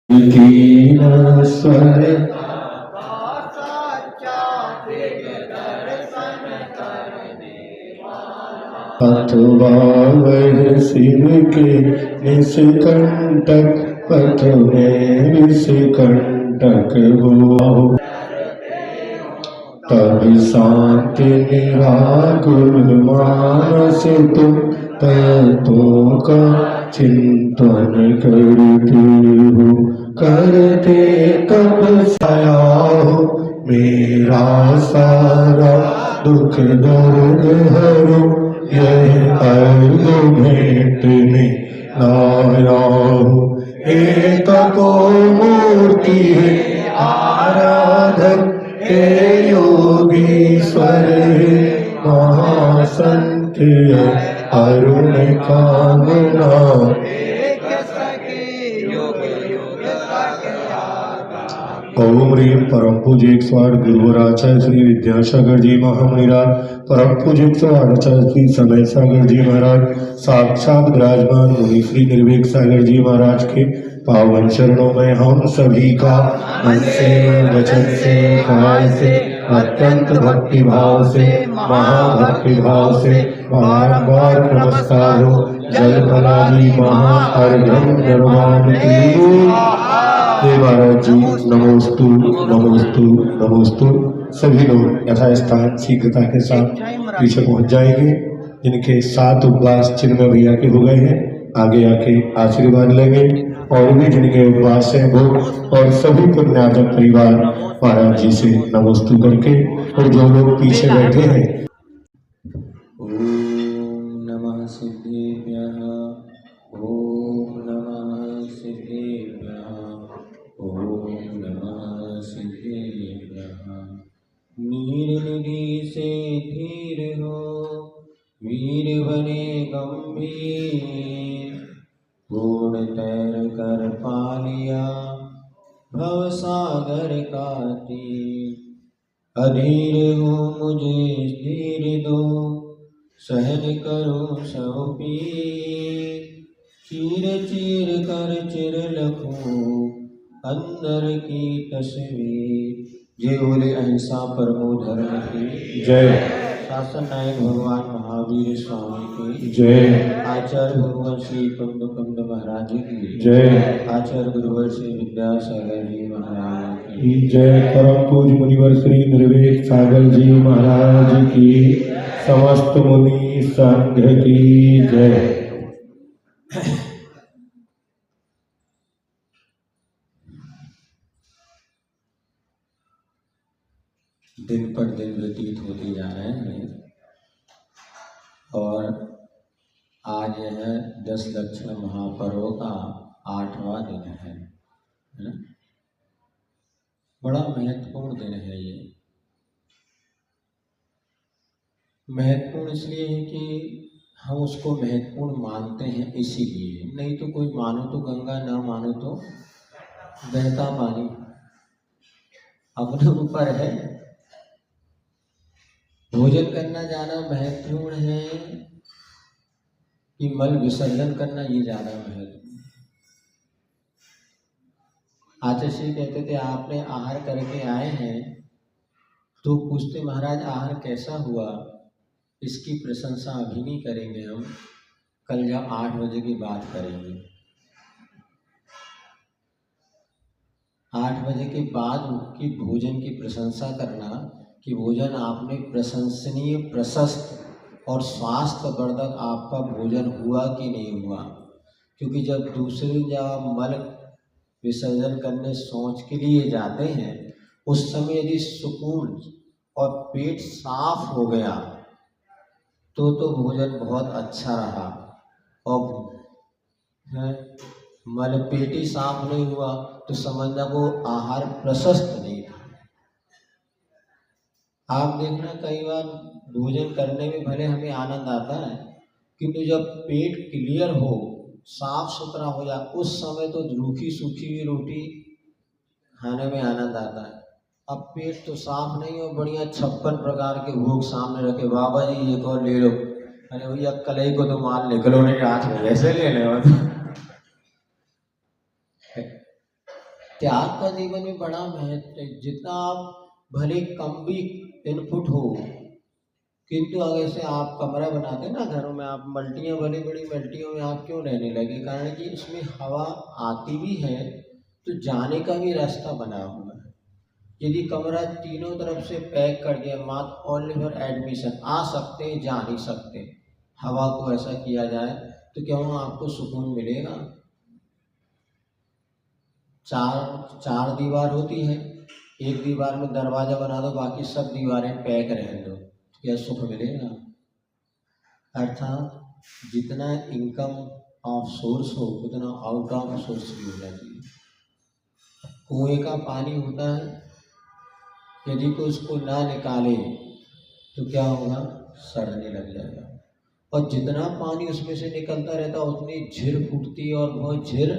कीन स्वर अथवा वह शिव के निष्कंटक पथ में निष्कंटक हुआ हो। तब शांति निराकुल मानस तुम तत्वों का चिंतन करते हो, करते तब साया हो मेरा सारा दुख दर्द हरो। यह अर्घ भेंट में लाया हो, एक को मूर्ति है आराधक, हे योगीश्वर महासंत अरुण कामना। ओम ह्रीम परम पूज्य 108 गुरुवर आचार्य श्री विद्यासागर जी महामुनिराज, परम पूज्य 108 आचार्य श्री समय सागर जी महाराज, साक्षात विराजमान मुनि श्री निर्भीक सागर जी महाराज के पावन चरणों में हम सभी का मन से वचन से काय से अत्यंत भक्ति भाव से महाभक्ति भाव से बार नमस्कार हो। जल फलादि महाअर्घ्यं निर्माण महाराज जी नमोस्तु नमोस्तु नमोस्तु। सभी लोग यथास्थान शीघ्रता के साथ पीछे पहुंच जाएंगे। जिनके 7 उपवास चिन्मय भैया के हो गए हैं आगे आके आशीर्वाद लेंगे, और भी जिनके उपवास हैं वो और सभी पुण्यार्जक परिवार महाराज जी से नमोस्तु करके, और जो लोग पीछे बैठे हैं ओम नमः सिद्धेभ्यः, ओम नमः सिद्धेभ्यः, ओम नमः सिद्धेभ्यः। नीर निधि से धीर हो वीर बने गंभीर, पूर्ण तैर कर पा लिया भव सागर का तीर। अधीर हो मुझे धीर दो सहन करो सब पीर, चीर चीर कर चिर लखूं अंदर की तस्वीर। जय बोले अहिंसा परमो धर्म की जय, शासन नायक भगवान महावीर स्वामी की जय, आचार्य भगवान श्री कुंद महाराज की जय, आचार्य गुरुवर श्री विद्यासागर जी महाराज की जय, परम पूज्य मुनिवर श्री निर्भीक सागर जी महाराज की, समस्त मुनि संघ की जय। दिन पर दिन व्यतीत होते जा रहे हैं और आज यह 10 लक्षण महापर्व का 8वां दिन है ना? बड़ा महत्वपूर्ण दिन है ये। महत्वपूर्ण इसलिए है कि हम उसको महत्वपूर्ण मानते हैं, इसीलिए। नहीं तो कोई मानो तो गंगा, ना मानो तो बहता पानी, अपने ऊपर है। भोजन करना ज्यादा महत्वपूर्ण है कि मल विसर्जन करना, ये ज्यादा महत्वपूर्ण। आचार्य श्री कहते थे आपने आहार करके आए हैं तो पूछते महाराज आहार कैसा हुआ, इसकी प्रशंसा अभी नहीं करेंगे, हम कल जब 8 बजे की बात करेंगे। 8 बजे के बाद की भोजन की प्रशंसा करना कि भोजन आपने प्रशंसनीय, प्रशस्त और स्वास्थ्यवर्धक आपका भोजन हुआ कि नहीं हुआ। क्योंकि जब दूसरी जगह मल विसर्जन करने शौच के लिए जाते हैं उस समय यदि सुकून और पेट साफ हो गया तो भोजन बहुत अच्छा रहा, और मल पेट ही साफ नहीं हुआ तो समझना वो आहार प्रशस्त नहीं था। आप देखना कई बार भोजन करने में भले हमें आनंद आता है, किंतु जब पेट क्लियर हो, साफ सुथरा हो जाए, उस समय तो रूखी सूखी हुई रोटी खाने में आनंद आता है। अब पेट तो साफ नहीं हो, बढ़िया 56 प्रकार के भोग सामने रखे, बाबा जी एक और ले लो, अरे भैया कलई को तो माल निकलो नहीं, रात में कैसे ले ले। त्याग का जीवन में बड़ा महत्व है। जितना आप भले कम भी इनपुट हो, किंतु अगर जैसे आप कमरा बनाते हैं ना घरों में, आप मल्टियाँ, बड़ी बड़ी मल्टियों में आप क्यों रहने लगे? कारण कि उसमें हवा आती भी है तो जाने का भी रास्ता बना हुआ है। यदि कमरा तीनों तरफ से पैक कर दिया, मात्र ओनली फॉर एडमिशन, आ सकते हैं जा नहीं सकते, हवा को ऐसा किया जाए तो क्या वहाँ आपको सुकून मिलेगा? चार दीवार होती है, एक दीवार में दरवाजा बना दो, बाकी सब दीवारें पैक रहने दो, तो क्या सुख मिलेगा? अर्थात जितना इनकम ऑफ सोर्स हो उतना आउट ऑफ सोर्स भी होना चाहिए। कुएं का पानी होता है, यदि कोई उसको ना निकाले तो क्या होगा? सड़ने लग जाएगा। और जितना पानी उसमें से निकलता रहता उतनी झिर फूटती है, और वह झिर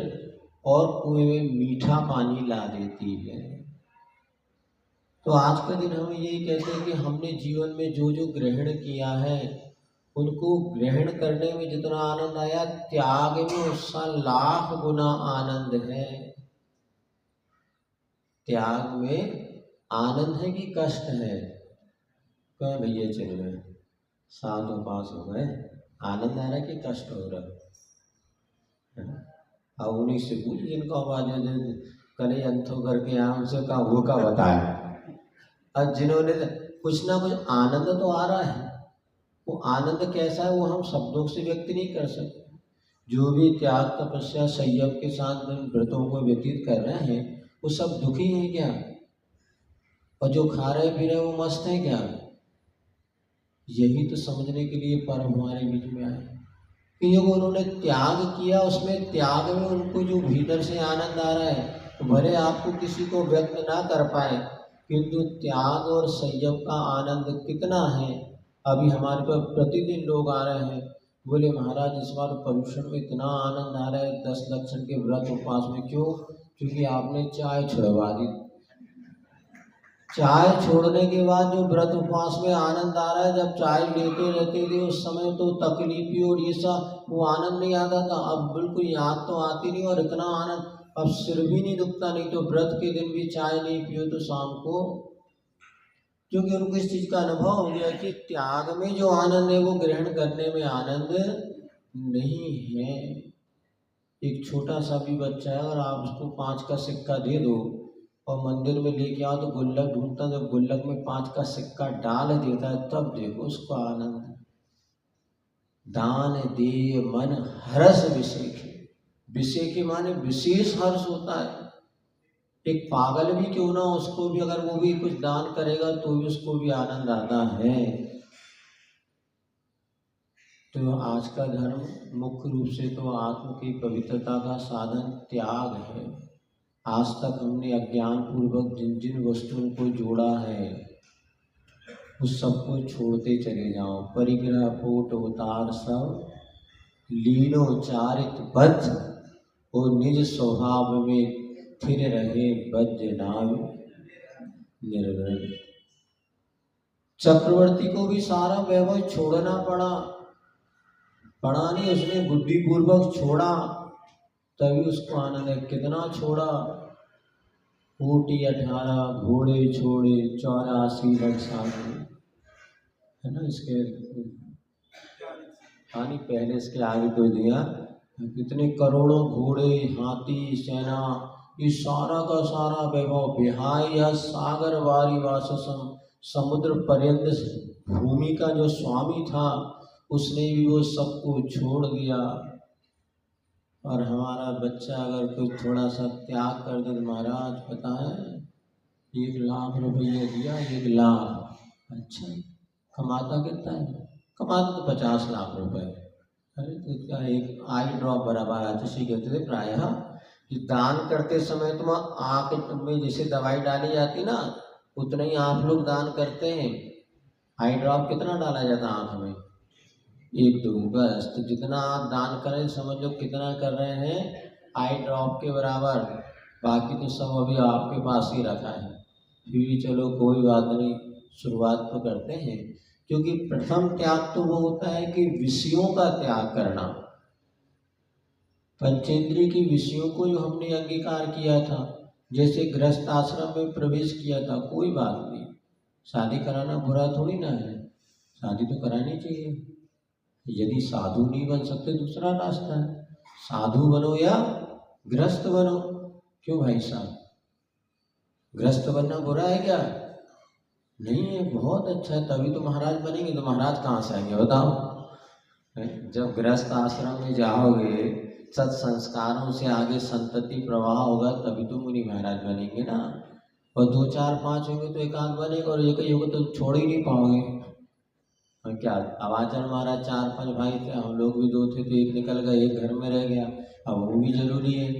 और कुएं में मीठा पानी ला देती है। तो आज का दिन हम यही कहते हैं कि हमने जीवन में जो जो ग्रहण किया है उनको ग्रहण करने में जितना आनंद आया, त्याग में उसका लाख गुना आनंद है। त्याग में आनंद है कि कष्ट है? कौन भैया चल रहे 7 और 5 हो गए, आनंद आ रहा है कि कष्ट हो रहा है? अब उन्हीं से पूछ जिनको आवाज कले अंथो करके यहाँ उनसे कहा वो का बताया। और जिन्होंने कुछ ना कुछ आनंद तो आ रहा है, वो आनंद कैसा है वो हम शब्दों से व्यक्त नहीं कर सकते। जो भी त्याग तपस्या संयम के साथ व्रतों को व्यतीत कर रहे हैं वो सब दुखी हैं क्या? और जो खा रहे पी रहे वो मस्त हैं क्या? यही तो समझने के लिए परम हमारे बीच में आए कि जो उन्होंने त्याग किया, उसमें त्याग में उनको जो भीतर से आनंद आ रहा है, तो भले आपको किसी को व्यक्त ना कर पाए, किंतु त्याग और संयम का आनंद कितना है। अभी हमारे पास प्रतिदिन लोग आ रहे हैं, बोले महाराज इस बार पर्यूषण में इतना आनंद आ रहा है 10 लक्षण के व्रत उपवास में। क्यों? क्योंकि आपने चाय छुड़वा दी। चाय छोड़ने के बाद जो व्रत उपवास में आनंद आ रहा है, जब चाय लेते रहते थे उस समय तो तकलीफी और ये सब वो आनंद नहीं आता था। अब बिल्कुल याद तो आती नहीं, और इतना आनंद, अब सिर भी नहीं दुखता। नहीं तो व्रत के दिन भी चाय नहीं पियो तो शाम को, क्योंकि उनको इस चीज का अनुभव हो गया कि त्याग में जो आनंद है वो ग्रहण करने में आनंद नहीं है। एक छोटा सा भी बच्चा है और आप उसको 5 का सिक्का दे दो और मंदिर में लेके आओ तो गुल्लक ढूंढता, जब गुल्लक में 5 का सिक्का डाल देता है तब देखो उसको आनंद। दान दे मन हर्ष विषेखे, विषेखे माने विशेष हर्ष होता है। एक पागल भी क्यों ना, उसको भी अगर वो भी कुछ दान करेगा तो भी उसको भी आनंद आता है। तो आज का धर्म मुख्य रूप से तो आत्म की पवित्रता का साधन त्याग है। आज तक हमने अज्ञान पूर्वक जिन जिन वस्तुओं को जोड़ा है उस सबको छोड़ते चले जाओ। परिग्रह पोट उतार सब लीनो चारित बद्ध, और निज स्वभाव में फिर रहे बद्ध नाव निर्वृत। चक्रवर्ती को भी सारा वैभव छोड़ना पड़ा नहीं, उसने बुद्धिपूर्वक छोड़ा तभी उसको आनंद है। कितना छोड़ा? कोटि 18 घोड़े छोड़े 84 लक्षान, है ना। इसके पानी पहले इसके आगे कोई दिया, कितने करोड़ों घोड़े हाथी सेना, ये सारा का सारा वैभव बिहाय सागर वारी वाससम, समुद्र पर्यंत भूमि का जो स्वामी था उसने भी वो सबको छोड़ दिया। और हमारा बच्चा अगर कोई थोड़ा सा त्याग कर दे, महाराज पता है 1 लाख रुपये दिया, 1 लाख, अच्छा कमाता कितना है? कमाता तो 50 लाख रुपए। अरे तो क्या एक आई ड्रॉप बराबर आतिशी कहते थे प्रायः कि दान करते समय तुम आँख में जैसे दवाई डाली जाती ना, उतना ही आप लोग दान करते हैं। आई ड्रॉप कितना डाला जाता आँख में? 1-2 बस। तो जितना आप दान करें समझ लो कितना कर रहे हैं, आई ड्रॉप के बराबर। बाकी तो सब अभी आपके पास ही रखा है। फिर भी चलो कोई बात नहीं, शुरुआत तो करते हैं। क्योंकि प्रथम त्याग तो वो होता है कि विषयों का त्याग करना। पंचेंद्रिय की विषयों को जो हमने अंगीकार किया था, जैसे गृहस्थ आश्रम में प्रवेश किया था, कोई बात नहीं, शादी कराना बुरा थोड़ी ना है, शादी तो करानी चाहिए। यदि साधु नहीं बन सकते दूसरा रास्ता है, साधु बनो या गृहस्थ बनो। क्यों भाई साहब, गृहस्थ बनना बुरा है क्या? नहीं है, बहुत अच्छा है, तभी तो महाराज बनेंगे। तो महाराज कहाँ से आएंगे बताओ? जब गृहस्थ आश्रम में जाओगे, सत्संस्कारों से आगे संतति प्रवाह होगा, तभी तो मुनि महाराज बनेंगे ना। और 2 4 5 होंगे तो एकांत बनेगा, और एक ही होगा तो छोड़ ही नहीं पाओगे। और क्या अवाचन महाराज 4 5 भाई थे, हम लोग भी 2 थे, तो एक निकल गया, एक घर में रह गया। अब वो भी जरूरी है,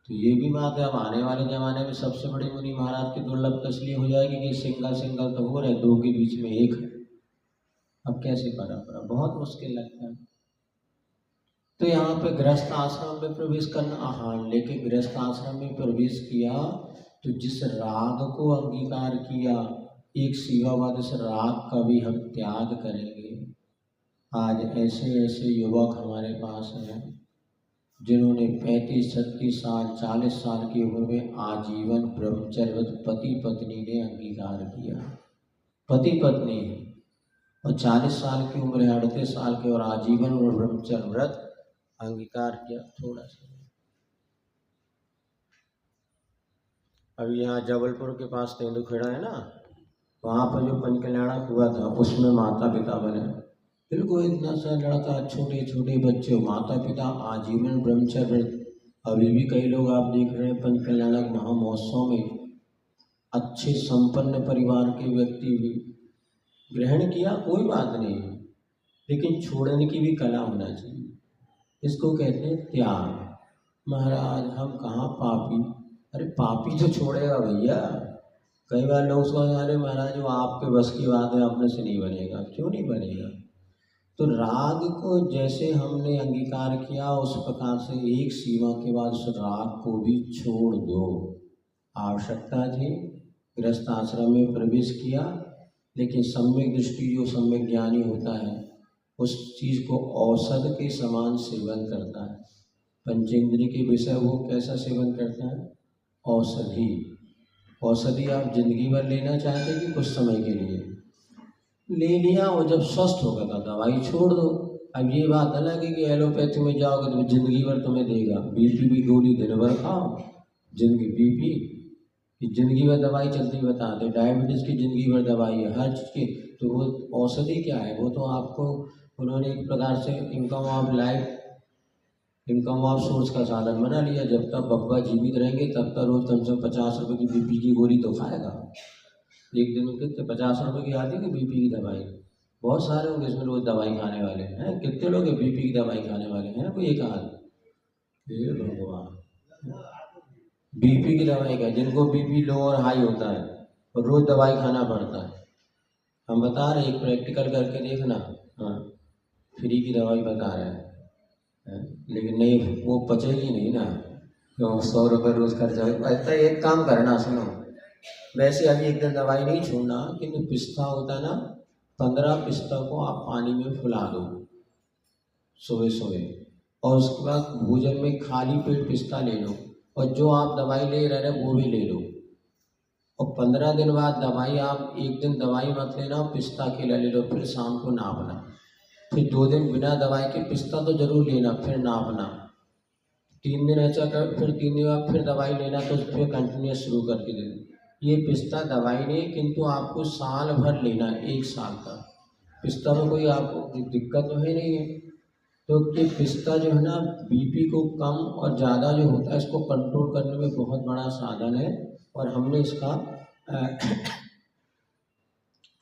तो ये भी बात है। अब आने वाले जमाने में सबसे बड़ी मुनि महाराज की दुर्लभ इसलिए हो जाएगी कि सिंगल सिंगल तो हो रहे, 2 के बीच में 1। अब कैसे परंपरा, बहुत मुश्किल लगता है। तो यहाँ पे गृहस्थ आश्रम में प्रवेश करना, हाँ, लेकिन गृहस्थ आश्रम में प्रवेश किया तो जिस राग को अंगीकार किया, एक सेवावाद, इस राग का भी हम त्याग करेंगे। आज ऐसे ऐसे युवक हमारे पास हैं जिन्होंने 35 36 साल 40 साल की उम्र में आजीवन ब्रह्मचर्य पति पत्नी ने अंगीकार किया, पति पत्नी, और 40 साल की उम्र है, 38 साल के, और आजीवन और ब्रह्मचर्य व्रत अंगीकार किया। थोड़ा सा अभी यहाँ जबलपुर के पास तेंदुखेड़ा है ना, वहाँ पर जो पंचकल्याणक हुआ था, उसमें माता पिता बने, बिल्कुल इतना सा लड़का, छोटे छोटे बच्चे, माता पिता आजीवन ब्रह्मचर्य। अभी भी कई लोग आप देख रहे हैं पंचकल्याणक महामहोत्सव में अच्छे संपन्न परिवार के व्यक्ति भी ग्रहण किया, कोई बात नहीं, लेकिन छोड़ने की भी कला होना चाहिए। इसको कहते हैं त्याग। महाराज हम कहाँ पापी, अरे पापी तो छोड़ेगा भैया। कई बार लोग सोचते, अरे महाराज वो आपके बस की बात है, अपने से नहीं बनेगा। क्यों नहीं बनेगा? तो राग को जैसे हमने अंगीकार किया, उस प्रकार से एक सीमा के बाद उस राग को भी छोड़ दो। आवश्यकता थी, गृहस्थ आश्रम में प्रवेश किया, लेकिन सम्यक दृष्टि, जो सम्यक ज्ञानी होता है, उस चीज़ को औषध के समान सेवन करता है। पंचेंद्रिय के विषय वो कैसा सेवन करता है? औषधि। औषधि आप जिंदगी भर लेना चाहते हैं कि कुछ समय के लिए? ले लिया, और जब स्वस्थ होगा तो दवाई छोड़ दो। अब ये बात अलग है कि एलोपैथी में जाओगे तो जिंदगी भर तुम्हें देगा, बीपी की गोली दिन भर खाओ, जिंदगी बीपी की जिंदगी भर दवाई चलती बताते, डायबिटीज़ की जिंदगी भर दवाई है, हर चीज़ की। तो वो औषधि क्या है? वो तो आपको उन्होंने एक प्रकार से income of life, income of source का साधन बना लिया। जब तक बब्बा जीवित रहेंगे तब तक रोज कम से कम 50 रुपये की बीपी की गोली तो खाएगा। एक दिन में कितने 50 रुपये की आती है कि बीपी की दवाई? बहुत सारे होंगे इसमें रोज दवाई खाने वाले हैं। कितने लोग हैं बीपी की दवाई खाने वाले हैं? कोई एक आध? ये भगवान, बीपी की दवाई का, जिनको बीपी लो और हाई होता है और रोज दवाई खाना पड़ता है। हम बता रहे, एक प्रैक्टिकल करके देखना। हाँ, फ्री की दवाई बता रहे हैं, लेकिन नहीं, वो पचेगी नहीं ना, तो 100 रुपये रोज खर्चा हो। ऐसा एक काम करना, सुनो, वैसे अभी एक दिन दवाई नहीं छोड़ना, किंतु पिस्ता होता है ना, 15 पिस्ता को आप पानी में फुला दो सुबह सुबह, और उसके बाद भोजन में खाली पेट पिस्ता ले लो, और जो आप दवाई ले रहे हैं वो भी ले लो। और 15 दिन बाद दवाई, आप एक दिन दवाई मत लेना, पिस्ता केला ले लो, फिर शाम को नापना, फिर 2 दिन बिना दवाई के पिस्ता तो जरूर लेना, फिर नापना, 3 दिन ऐसा कर, फिर 3 दिन बाद फिर दवाई लेना, तो फिर कंटिन्यूस शुरू करके देना। ये पिस्ता दवाई नहीं, किंतु आपको साल भर लेना है, 1 साल का। पिस्ता में कोई आपको दिक्कत तो है नहीं है। तो ये पिस्ता जो है ना, बीपी को कम और ज़्यादा जो होता है, इसको कंट्रोल करने में बहुत बड़ा साधन है, और हमने इसका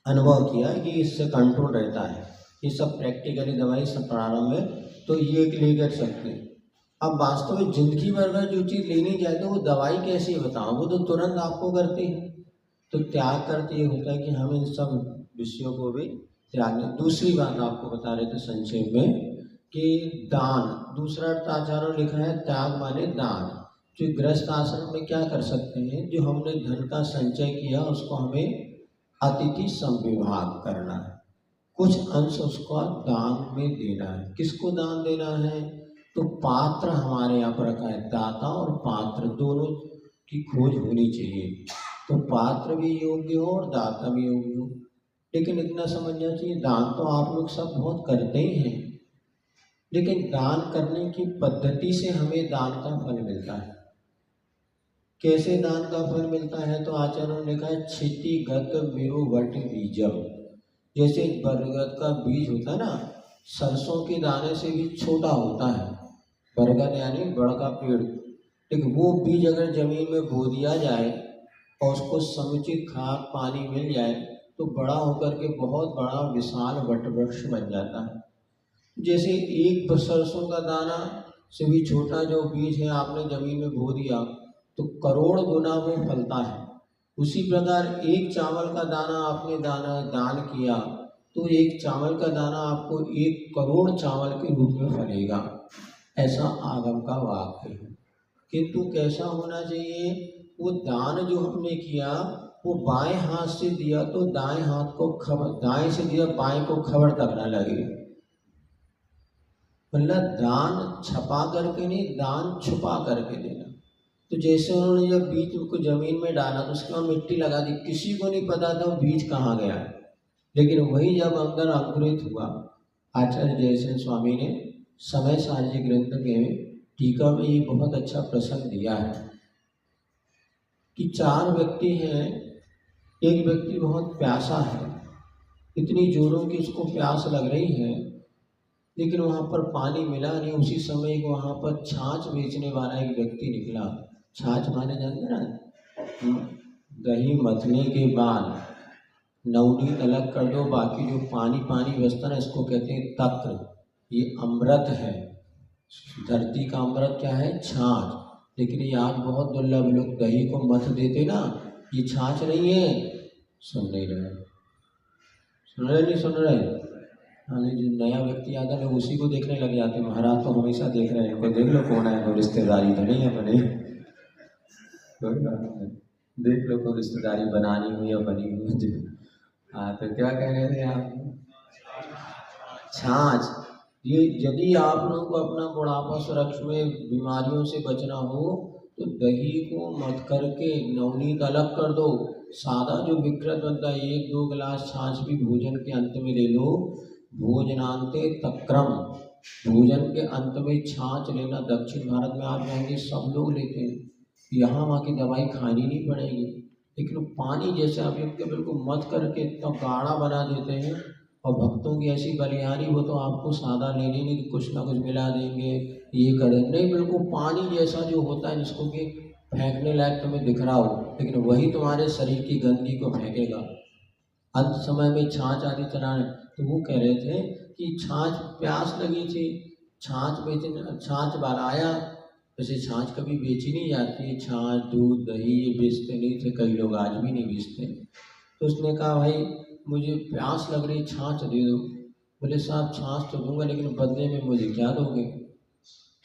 अनुभव किया कि इससे कंट्रोल रहता है। ये सब प्रैक्टिकली दवाई सब प्रारंभ में तो ये लेकर सकते हैं। अब वास्तव में जिंदगी भर में जो चीज़ लेनी चाहते हो वो दवाई कैसी बताओ, वो तो तुरंत आपको करती है। तो त्याग करते ये होता है कि हम इन सब विषयों को भी त्याग दें। दूसरी बात आपको बता रहे थे संक्षेप में कि दान, दूसरा अर्थ आचार्यों लिखा है त्याग माने दान। जो गृहस्थ आश्रम में क्या कर सकते हैं, जो हमने धन का संचय किया उसको हमें अतिथि संविभाग करना है, कुछ अंश उसको दान में देना है। किसको दान देना है? तो पात्र हमारे यहाँ पर रखा है, दाता और पात्र दोनों की खोज होनी चाहिए, तो पात्र भी योग्य हो और दाता भी योग्य हो। लेकिन इतना समझना चाहिए, दान तो आप लोग सब बहुत करते ही हैं, लेकिन दान करने की पद्धति से हमें दान का फल मिलता है। कैसे दान का फल मिलता है? तो आचार्यों ने कहा क्षितिगत मेरुवट बीजम। जैसे बरगद का बीज होता है ना, सरसों के दाने से भी छोटा होता है बरगद, यानी बड़ का पेड़, लेकिन वो बीज अगर जमीन में बो दिया जाए और उसको समुचित खाद पानी मिल जाए तो बड़ा होकर के बहुत बड़ा विशाल वटवृक्ष बन जाता है। जैसे एक सरसों का दाना से भी छोटा जो बीज है आपने जमीन में बो दिया तो करोड़ गुना वो फलता है। उसी प्रकार एक चावल का दाना आपने दान किया तो एक चावल का दाना आपको 1 करोड़ चावल के रूप में फलेगा, ऐसा आगम का वाक्य है। किंतु कैसा होना चाहिए? वो दान जो हमने किया वो बाएं हाथ से दिया तो दाएं हाथ को खबर, दाएं से दिया बाएं को खबर तक न लगे। मतलब दान छपा करके नहीं, दान छुपा करके देना। तो जैसे उन्होंने जब बीज को जमीन में डाला तो उसके बाद मिट्टी लगा दी, किसी को नहीं पता था वो बीज कहाँ गया, लेकिन वही जब अंदर अंकुरित हुआ, आचार्य जयसेन स्वामी ने समय सारजी ग्रंथ के टीका में ये बहुत अच्छा प्रसंग दिया है कि 4 व्यक्ति हैं, एक व्यक्ति बहुत प्यासा है, इतनी जोरों की उसको प्यास लग रही है, लेकिन वहाँ पर पानी मिला नहीं। उसी समय वहाँ पर छाछ बेचने वाला एक व्यक्ति निकला। छाछ माने जानते ना, दही मथने के बाद नवनीत अलग कर दो, बाकी जो पानी पानी बचता ना इसको कहते हैं तक्र। ये अमृत है, धरती का अमृत क्या है? छाछ। लेकिन ये आज बहुत दुर्लभ, लोग दही को मथ देते ना, ये छाछ नहीं है। सुन नहीं रहे, सुन रहे नहीं सुन रहे? हाँ, जो नया व्यक्ति आता है लोग उसी को देखने लग जाते हैं। महाराज तो हमेशा देख रहे हैं, इनको देख लो कौन है, कोई रिश्तेदारी तो नहीं है बनी, कोई बात नहीं, देख लो कोई रिश्तेदारी बनानी हुई या बनी हुई। हाँ, तो क्या कह रहे थे आप? छाछ। ये यदि आप लोगों को अपना बुढ़ापा सुरक्षा में बीमारियों से बचना हो तो दही को मत करके नवनीत अलग कर दो, सादा जो विकृत बनता है 1-2 गिलास छाछ भी भोजन के अंत में ले लो। भोजनांते तक्रम, भोजन के अंत में छाछ लेना। दक्षिण भारत में आप जाएंगे सब लोग लेते हैं, यहाँ वहाँ की दवाई खानी नहीं पड़ेगी, लेकिन पानी जैसे आप इनके बिल्कुल मत करके इतना गाढ़ा बना देते हैं। और भक्तों की ऐसी बलिहारी, वो तो आपको सादा लेने नहीं, कुछ ना कुछ मिला देंगे, ये करें नहीं, बिल्कुल पानी जैसा जो होता है जिसको कि फेंकने लायक तुम्हें दिख रहा हो, लेकिन वही तुम्हारे शरीर की गंदगी को फेंकेगा। अंत समय में छाछ आदि चलाने, तो वो कह रहे थे कि छाछ प्यास लगी थी, छाछ बेचने, छाछ वाला आया। वैसे छाछ कभी बेची नहीं जाती है, छाछ दूध दही ये बेचते नहीं थे, कई लोग आज भी नहीं बेचते। तो उसने कहा भाई मुझे प्यास लग रही, छाछ दे दो। बोले साहब छाछ तो दूंगा, लेकिन बदले में मुझे क्या दोगे?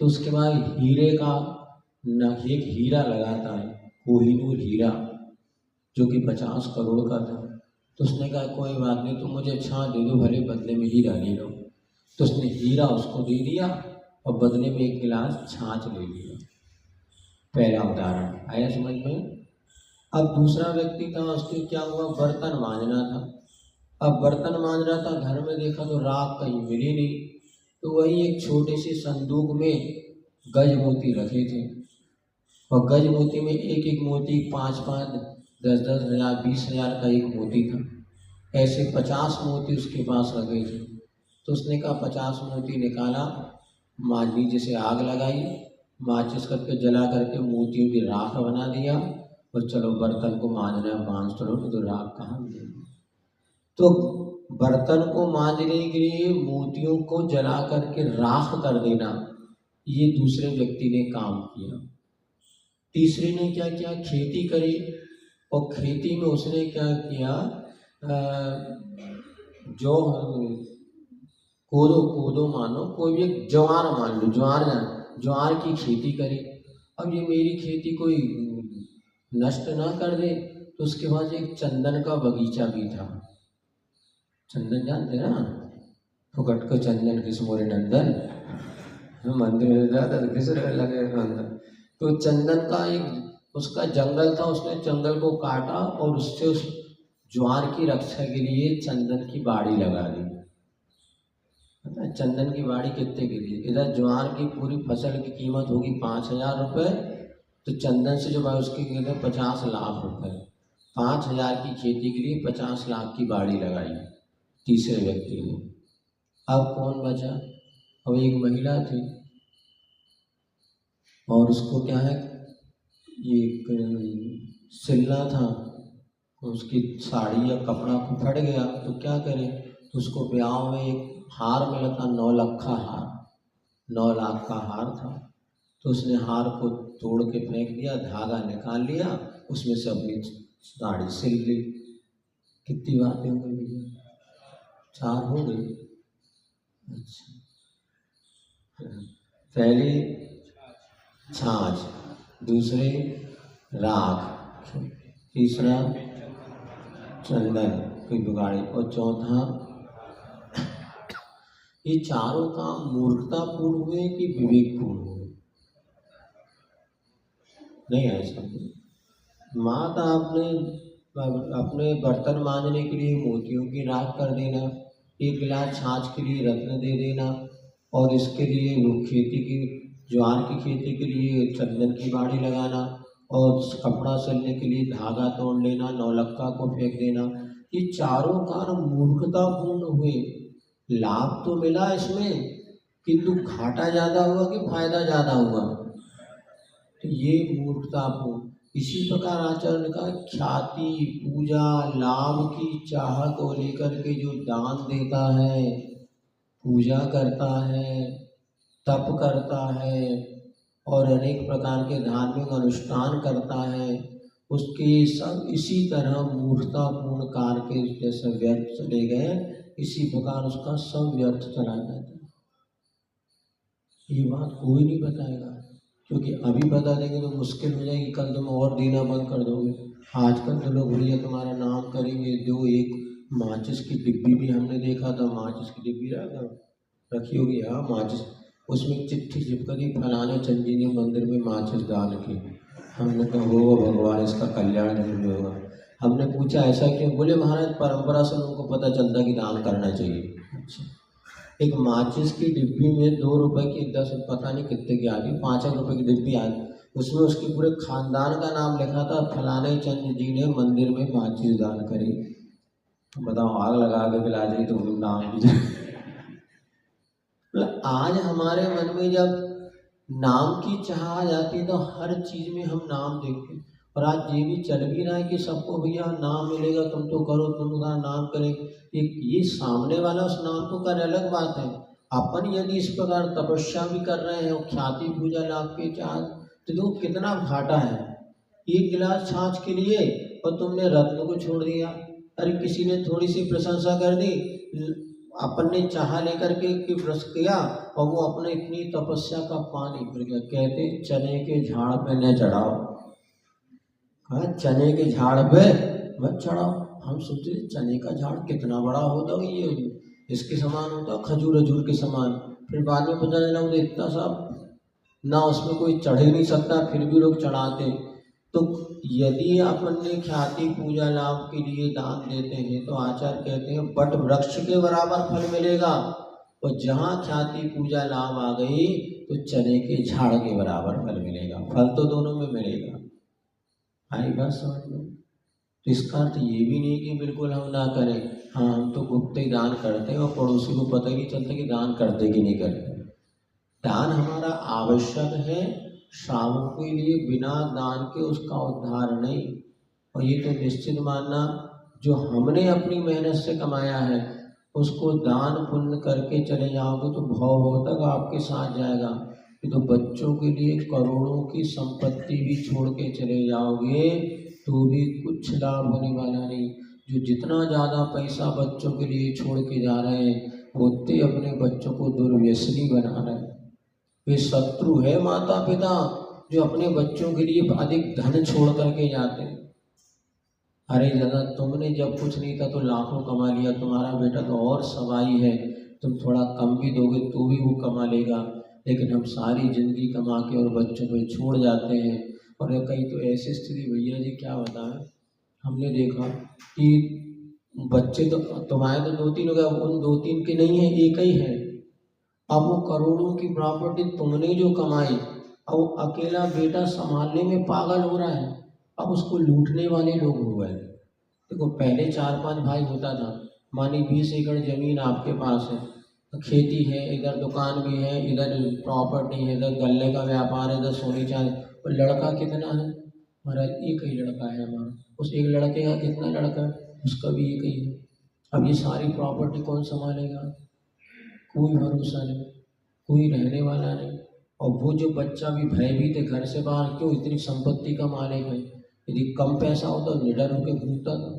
तो उसके बाद हीरे का एक हीरा लगाता है, कोहिनूर हीरा, जो कि 50 करोड़ का था। तो उसने कहा कोई बात नहीं, तुम मुझे छाछ दे दो, भले बदले में हीरा ले लो। तो उसने हीरा उसको दे दिया और बदले में 1 गिलास छाछ ले लिया। पहला उदाहरण आया समझ में। अब दूसरा व्यक्ति था, उसके क्या हुआ, बर्तन मांजना था। अब बर्तन मांज रहा था, घर में देखा तो राख कहीं मिली नहीं, तो वही एक छोटे से संदूक में गज मोती रखे थे, और गज मोती में एक एक मोती 5-5, 10-10 हज़ार, 20 हज़ार का एक मोती था। ऐसे 50 मोती उसके पास रखे थे। तो उसने कहा 50 मोती निकाला, मांझी जैसे आग लगाई, माचिस करके जला करके मोतियों की राख बना दिया, और चलो बर्तन को मांजना है, मांज चलो, तो राख कहाँ मिलेगी। तो बर्तन को मांजने के लिए मोतियों को जला करके राख कर देना, ये दूसरे व्यक्ति ने काम किया। तीसरे ने क्या किया, खेती करी, और खेती में उसने क्या किया, जो कोदो मानो, कोई भी ज्वार मान लो, ज्वार की खेती करी। अब ये मेरी खेती कोई नष्ट ना कर दे, तो उसके बाद एक चंदन का बगीचा भी था। चंदन जानते ना, फुकट को चंदन किस मोरे नंदन, मंदिर में जाता तो किस लगे अंदर। तो चंदन का एक उसका जंगल था, उसने जंगल को काटा और उससे उस ज्वार की रक्षा के लिए चंदन की बाड़ी लगा दी। पता है चंदन की बाड़ी कितने की थी? इधर ज्वार की पूरी फसल की कीमत होगी 5,000 रुपये, तो चंदन से जो भाई उसकी कीमत 50 लाख रुपए। 5,000 की खेती के लिए 50 लाख की बाड़ी लगाई तीसरे व्यक्ति ने। अब कौन बचा? अब एक महिला थी और उसको क्या है, ये एक सिल्ला था, उसकी साड़ी या कपड़ा को फट गया तो क्या करे, तो उसको ब्याह में एक हार मिला था, 9 लाख का हार, 9 लाख का हार था। तो उसने हार को तोड़ के फेंक दिया, धागा निकाल लिया, उसमें से अपनी साड़ी सिल ली। कितनी बातें हो गई भैया? 4 हो गई। अच्छा, पहले छाछ, दूसरे राख, तीसरा चंदन की बिगाड़ी, और चौथा, ये चारों काम मूर्खतापूर्ण हुए कि विवेकपूर्ण हुए? नहीं है सब। माता आपने अपने बर्तन मांजने के लिए मोतियों की राख कर देना, एक गिलास छाछ के लिए रत्न दे देना, और इसके लिए वो खेती की, ज्वार की खेती के लिए चंदन की बाड़ी लगाना, और कपड़ा सिलने के लिए धागा तोड़ लेना, 9 लक्का को फेंक देना। ये चारों कार्य मूर्खतापूर्ण हुए। लाभ तो मिला इसमें, किंतु घाटा ज़्यादा हुआ कि फायदा ज़्यादा हुआ? तो ये मूर्खतापूर्ण। इसी प्रकार आचार्य का ख्याति, पूजा, लाभ की चाह को लेकर के जो दान देता है, पूजा करता है, तप करता है और अनेक प्रकार के धार्मिक अनुष्ठान करता है, उसके सब इसी तरह मूर्खतापूर्ण कार्य के जैसे व्यर्थ चले गए, इसी प्रकार उसका सब व्यर्थ चला जाता है। ये बात कोई नहीं बताएगा, क्योंकि अभी बता देंगे तो मुश्किल हो जाएगी, कल तुम और देना बंद कर दोगे। आजकल तो लोग भैया तुम्हारा नाम करेंगे, दो एक माचिस की डिब्बी भी हमने देखा था, माचिस की डिब्बी रखी होगी, हाँ माचिस, उसमें चिट्ठी चिपका दी, फलाने चंदी ने मंदिर में माचिस दान की। हमने कहा हो भगवान इसका कल्याण जरूर होगा। हमने पूछा ऐसा क्यों? बोले महाराज परंपरा से उनको पता चलता कि दान करना चाहिए। अच्छा, एक माचिस की डिब्बी में 2 रुपए की 10 पता नहीं कितने की आ गई, 5 रुपए की डिब्बी आ गई, उसमें उसके पूरे खानदान का नाम लिखा था, फलाने चंद जी ने मंदिर में माचिस दान करी। बताओ, आग लगा के पिला दी तो नाम भी आज हमारे मन में जब नाम की चाह आ जाती है तो हर चीज में हम नाम देखते हैं। और आज ये भी चल भी रहा है कि सबको भैया नाम मिलेगा, तुम तो करो, तुम उसका नाम करें। ये सामने वाला उस नाम को कर, अलग बात है। अपन यदि इस प्रकार तपस्या भी कर रहे हैं और ख्याति पूजा लाभ के चाह, तो देखो कितना घाटा है। एक गिलास छाछ के लिए और तुमने रत्न को छोड़ दिया। अरे किसी ने थोड़ी सी प्रशंसा कर दी, अपन ने चाह लेकर के ब्रश किया और वो अपने इतनी तपस्या का पानी भर गया। कहते चने के झाड़ पे न चढ़ाओ, हाँ चने के झाड़ पे मत चढ़ाओ। हम सोचते चने का झाड़ कितना बड़ा होता है, ये इसके समान होता, खजूर अजूर के समान। फिर बाद में पता चला मुझे इतना सा ना, उसमें कोई चढ़ ही नहीं सकता, फिर भी लोग चढ़ाते। तो यदि अपन ने ख्याति पूजा लाभ के लिए दान देते हैं तो आचार्य कहते हैं बट वृक्ष के बराबर फल मिलेगा, और जहाँ ख्याति पूजा लाभ आ गई तो चने के झाड़ के बराबर फल मिलेगा। फल तो दोनों में मिलेगा। आई बात समझ में? तो इसका अर्थ ये भी नहीं कि बिल्कुल हम ना करें। हाँ, हम तो गुप्त ही दान करते हैं और पड़ोसी को पता ही नहीं चलता कि दान करते कि नहीं करते। दान हमारा आवश्यक है श्रावक के लिए, बिना दान के उसका उद्धार नहीं। और ये तो निश्चित मानना, जो हमने अपनी मेहनत से कमाया है उसको दान पुण्य करके चले जाओगे तो भव तक आपके साथ जाएगा। ये तो बच्चों के लिए करोड़ों की संपत्ति भी छोड़ के चले जाओगे तो भी कुछ लाभ होने वाला नहीं। जो जितना ज़्यादा पैसा बच्चों के लिए छोड़ के जा रहे हैं उतने अपने बच्चों को दुर्व्यसनी बना रहे हैं। वे शत्रु है माता पिता जो अपने बच्चों के लिए अधिक धन छोड़ करके जाते हैं। अरे दादा, तुमने जब कुछ नहीं था तो लाखों कमा लिया, तुम्हारा बेटा तो और सवाई है, तुम थोड़ा कम भी दोगे तो भी वो कमा लेगा। लेकिन हम सारी जिंदगी कमा के और बच्चों को छोड़ जाते हैं। और कई तो ऐसी स्थिति भैया जी क्या बताएं, हमने देखा कि बच्चे तो तुम्हारे तो 2-3 हो गए, उन 2-3 के नहीं है, एक ही है। अब वो करोड़ों की प्रॉपर्टी तुमने जो कमाई, अब वो अकेला बेटा संभालने में पागल हो रहा है, अब उसको लूटने वाले लोग हो गए। देखो पहले 4-5 भाई होता था, मानी 20 एकड़ जमीन आपके पास है, तो खेती है, इधर दुकान भी है, इधर प्रॉपर्टी है, इधर गल्ले का व्यापार है, इधर सोने चांदी, और लड़का कितना है महाराज, एक ही लड़का है हमारा, उस एक लड़के का कितना लड़का है, उसका भी एक ही है। अब ये सारी प्रॉपर्टी कौन संभालेगा, कोई भरोसा नहीं, कोई रहने वाला नहीं। और वो जो बच्चा भी भयभीत है घर से बाहर, क्यों, इतनी संपत्ति का मालिक है, यदि कम पैसा होता तो निडर होकर घूमता था।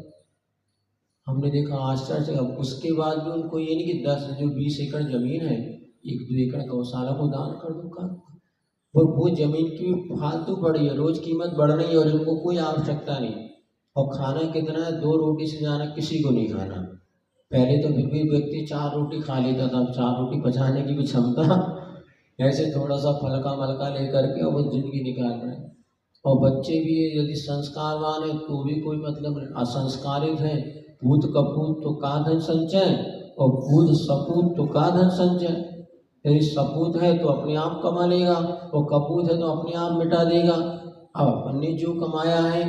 हमने देखा आश्चर्य। अब उसके बाद भी उनको ये नहीं कि 20 एकड़ जमीन है, 1-2 एकड़ गौशाला को दान कर दो का, वो जमीन की फालतू पड़ी है, रोज कीमत बढ़ रही है और इनको कोई आवश्यकता नहीं। और खाना कितना है, 2 रोटी से जाना किसी को नहीं खाना। पहले तो फिर भी व्यक्ति 4 रोटी खा लेता था, 4 रोटी पचाने की भी क्षमता, ऐसे थोड़ा सा फलका मलका लेकर के और वो जिंदगी निकाल रहे हैं। और बच्चे भी यदि संस्कारवान है तो भी कोई मतलब नहीं, असंस्कारित है, पूत कपूत तो का धन संचय, और पूत सपूत तो का धन संचय। यदि सपूत है तो अपने आप कमा लेगा, और कपूत है तो अपने आप मिटा देगा। अब अपन ने जो कमाया है,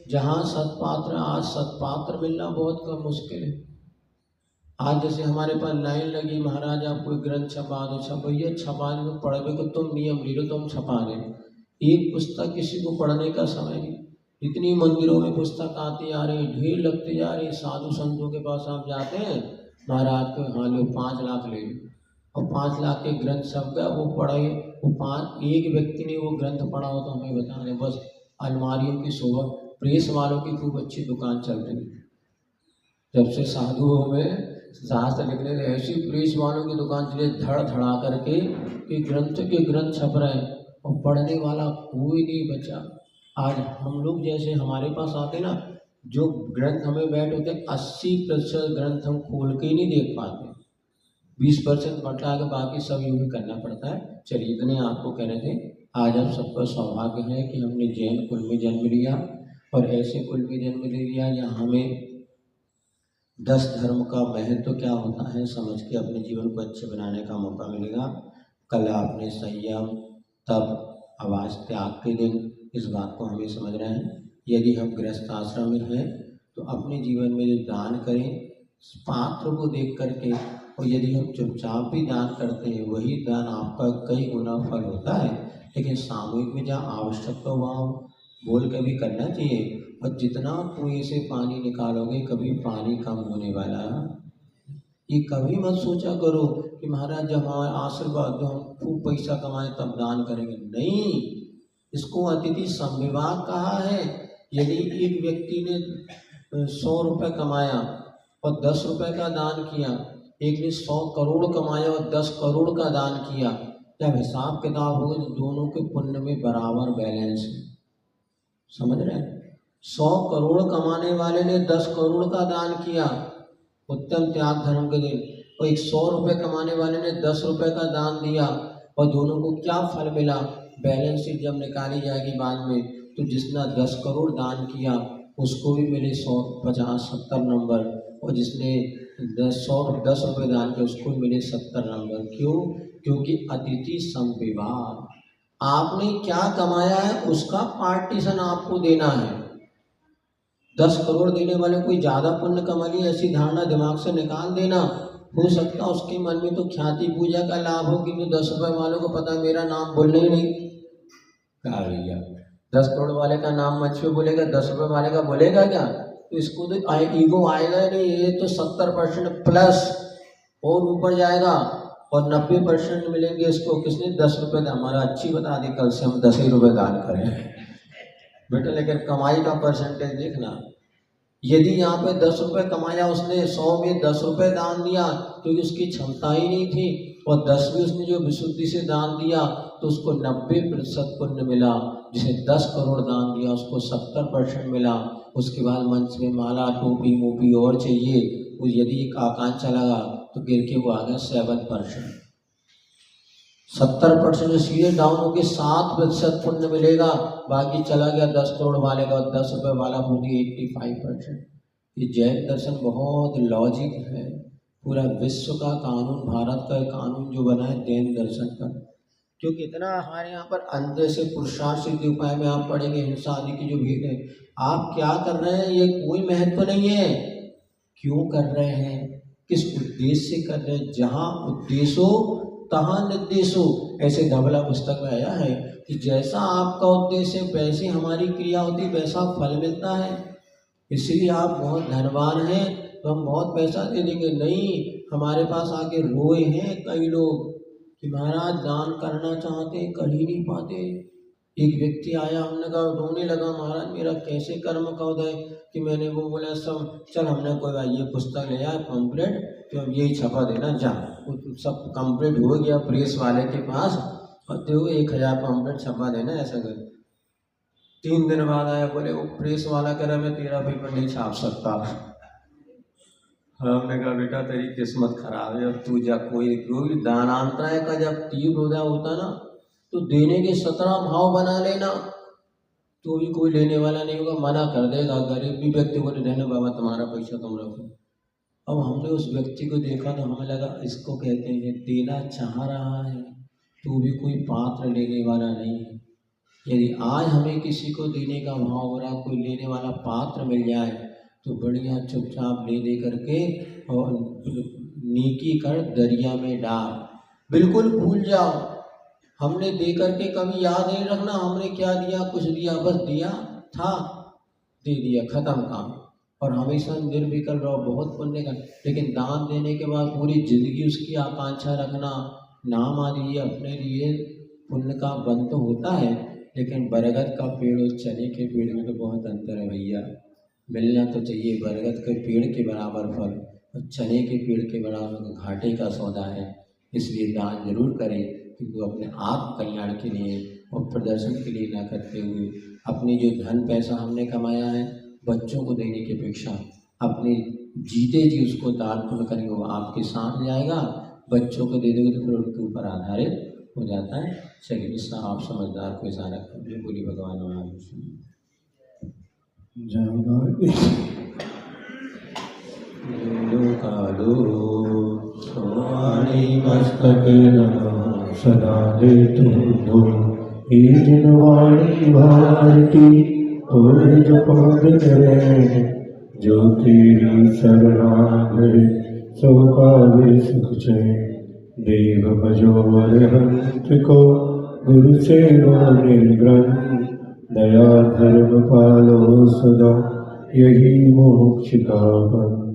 जहाँ सत्पात्र, आज सत्पात्र मिलना बहुत कम मुश्किल है। आज जैसे हमारे पास लाइन लगी, महाराज आप कोई ग्रंथ छपा दो, भैया छपाने में पढ़वे को तुम नियम ले लो, तुम छपा दे। एक पुस्तक किसी को पढ़ने का समय नहीं, इतनी मंदिरों में पुस्तक आती आ रही, ढेर लगती जा रही। साधु संतों के पास आप जाते हैं, महाराज को हाँ लो 5 लाख ले लो, और 5 लाख के ग्रंथ सब गए, वो पढ़े, वो एक व्यक्ति ने वो ग्रंथ पढ़ा हो तो हमें बता दें, बस अलमारियों की शोभा। प्रेस वालों की खूब अच्छी दुकान चल रही है, जब से साधुओं में शास्त्र लिखने से ऐसी प्रेस वालों की दुकान चले, धड़ धड़ा करके कि ग्रंथ के ग्रंथ छप रहे हैं, और पढ़ने वाला कोई नहीं बचा। आज हम लोग जैसे हमारे पास आते ना, जो ग्रंथ हमें बैठ होते 80% ग्रंथ हम खोल के ही नहीं देख पाते, 20% बटला के बाकी सब यूँ ही करना पड़ता है। चलिए इतने आपको कह रहे थे। आज आप सबका सौभाग्य है कि हमने जैन कुल में जन्म लिया, और ऐसे कुल में जन्म ले लिया यहाँ हमें 10 धर्म का महत्व क्या होता है समझ के अपने जीवन को अच्छे बनाने का मौका मिलेगा। कल आपने संयम, तप, आवास त्याग के दिन, इस बात को हमें समझ रहे हैं। यदि हम गृहस्थ आश्रम में हैं तो अपने जीवन में जो दान करें पात्र को देख करके, और यदि हम चुपचाप भी दान करते हैं वही दान आपका कई गुना फल होता है। लेकिन सामूहिक में जहाँ आवश्यकता हो वहाँ बोल के भी करना चाहिए। और जितना कुएं से पानी निकालोगे कभी पानी कम होने वाला, ये कभी मत सोचा करो कि महाराज जब हमारे आशीर्वाद दो हम खूब पैसा कमाए तब दान करेंगे, नहीं। इसको अतिथि संविभाग कहा है। यदि एक व्यक्ति ने 100 रुपये कमाया और 10 रुपये का दान किया, एक ने 100 करोड़ कमाया और 10 करोड़ का दान किया, जब हिसाब किताब हो तो दोनों के पुण्य में बराबर बैलेंस है। समझ रहे हैं? 100 करोड़ कमाने वाले ने 10 करोड़ का दान किया उत्तम त्याग धर्म के दिन, और 100 रुपये कमाने वाले ने 10 रुपये का दान दिया, और दोनों को क्या फल मिला? बैलेंस शीट जब निकाली जाएगी बाद में, तो जिसने 10 करोड़ दान किया उसको भी मिले 100, 50, 70 नंबर, और जिसने 10 रुपये दान किया उसको मिले 70 नंबर। क्यों? क्योंकि अतिथि संविभाग, आपने क्या कमाया है उसका पार्टीशन आपको देना है। 10 करोड़ देने वाले कोई ज़्यादा पुण्य कमा लिया, ऐसी धारणा दिमाग से निकाल देना। हो सकता उसके मन में तो ख्याति पूजा का लाभ हो, कि 10 रुपये वालों को पता मेरा नाम बोलना ही नहीं। क्या भैया 10 करोड़ वाले का नाम मंच पे बोलेगा, 10 रुपये वाले का बोलेगा क्या? तो इसको तो ईगो आएगा नहीं। ये तो 70% प्लस और ऊपर जाएगा, और 90% मिलेंगे इसको। किसने 10 रुपये था, हमारा अच्छी बता दी, कल से हम 10 ही रुपये दान करें बेटा। लेकिन कमाई का परसेंटेज देखना, यदि यहाँ पे 10 रुपये कमाया उसने, 100 में 10 रुपये दान दिया क्योंकि उसकी क्षमता ही नहीं थी, और 10 भी उसने जो विशुद्धि से दान दिया तो उसको 90% पुण्य मिला। जिसे 10 करोड़ दान दिया उसको 70% मिला। उसके बाद मंच में माला, टोपी मोपी और चाहिए, यदि एक आकांक्षा लगा तो गिर के वो आ गया 7%। 70% सीधे डाउन होकर 7% पुण्य मिलेगा, बाकी चला गया 10 करोड़ वाले का, 10 रुपये वाला पूरी 85%। ये जैन दर्शन बहुत लॉजिक है। पूरा विश्व का कानून, भारत का कानून जो बना है जैन दर्शन का, क्योंकि इतना हमारे यहाँ पर अंधे से पुरुषार्थ सिद्धि उपाय में आप पढ़ेंगे, हिंसा आदि की जो भीड़ है, आप क्या कर रहे हैं ये कोई महत्व नहीं है। क्यों कर रहे हैं, किस उद्देश्य से कर रहे हैं, जहाँ उद्देश्य हो तहाँ निर्देश हो। ऐसे धवला पुस्तक में आया है कि जैसा आपका उद्देश्य है वैसी हमारी क्रिया होती, वैसा फल मिलता है। इसलिए आप बहुत धनवान हैं तो हम बहुत पैसा दे देंगे, नहीं, हमारे पास आके रोए हैं कई लोग कि महाराज दान करना चाहते कर ही नहीं पाते। एक व्यक्ति आया, हमने कहा, रोने लगा, महाराज मेरा कैसे कर्म का उदय, कि मैंने वो बोला सब चल, हमने कोई भाई ये पुस्तक ले आया पम्पलेट, तो अब यही छपा देना जा। सब कंप्लीट हो गया प्रेस वाले के पास, और तो 1000 पम्पलेट छपा देना, ऐसा कर। 3 दिन बाद आया, बोले वो प्रेस वाला कह रहा मैं तेरा पेपर नहीं छाप सकता। हमने कहा बेटा तेरी किस्मत खराब है, अब तू जा, कोई दानांतराय का जब तीव्र हृदय होता ना, तो देने के 17 भाव बना लेना, तो भी कोई लेने वाला नहीं होगा, मना कर देगा। गरीब भी व्यक्ति को रहने, बाबा तुम्हारा पैसा तुम रखो। अब हमने उस व्यक्ति को देखा तो हमें लगा इसको कहते हैं देना चाह रहा है तो भी कोई पात्र लेने वाला नहीं है। यदि आज हमें किसी को देने का भाव हो रहा, कोई लेने वाला पात्र मिल जाए तो बढ़िया चुपचाप ले दे करके और नेकी कर दरिया में डाल, बिल्कुल भूल जाओ। हमने दे करके कभी याद नहीं रखना हमने क्या दिया, कुछ दिया, बस दिया था, दे दिया, खत्म काम। और हमेशा निर्विकल्प रहो, बहुत पुण्य कर। लेकिन दान देने के बाद पूरी जिंदगी उसकी आकांक्षा रखना, नाम आदि अपने लिए पुण्य का बंद तो होता है, लेकिन बरगद का पेड़ और चने के पेड़ में तो बहुत अंतर है भैया। मिलना तो चाहिए बरगद के पेड़ के बराबर फल, और चने के पेड़ के बराबर घाटे का सौदा है। इसलिए दान जरूर करें, क्योंकि वो अपने आत्म कल्याण के लिए और प्रदर्शन के लिए ना करते हुए अपनी जो धन पैसा हमने कमाया है बच्चों को देने की अपेक्षा अपने जीते जी उसको दान पुण्य करेंगे, वो आपके साथ जाएगा। बच्चों को दे दोगे तो फिर उनके ऊपर आधारित हो जाता है। चलिए इसका आप समझदार को इशारा कर बोली भगवान कालो स्वामी मस्तक सदा दे तुम हे जिनवाणी भारती और जपाद करे, जो तेरी शरणागत सो पावे सुख चैन। देव भजो अरहंत को गुरु सेवा निर्ग्रंथ, दया धर्म पालो सदा यही मोक्ष का बंध।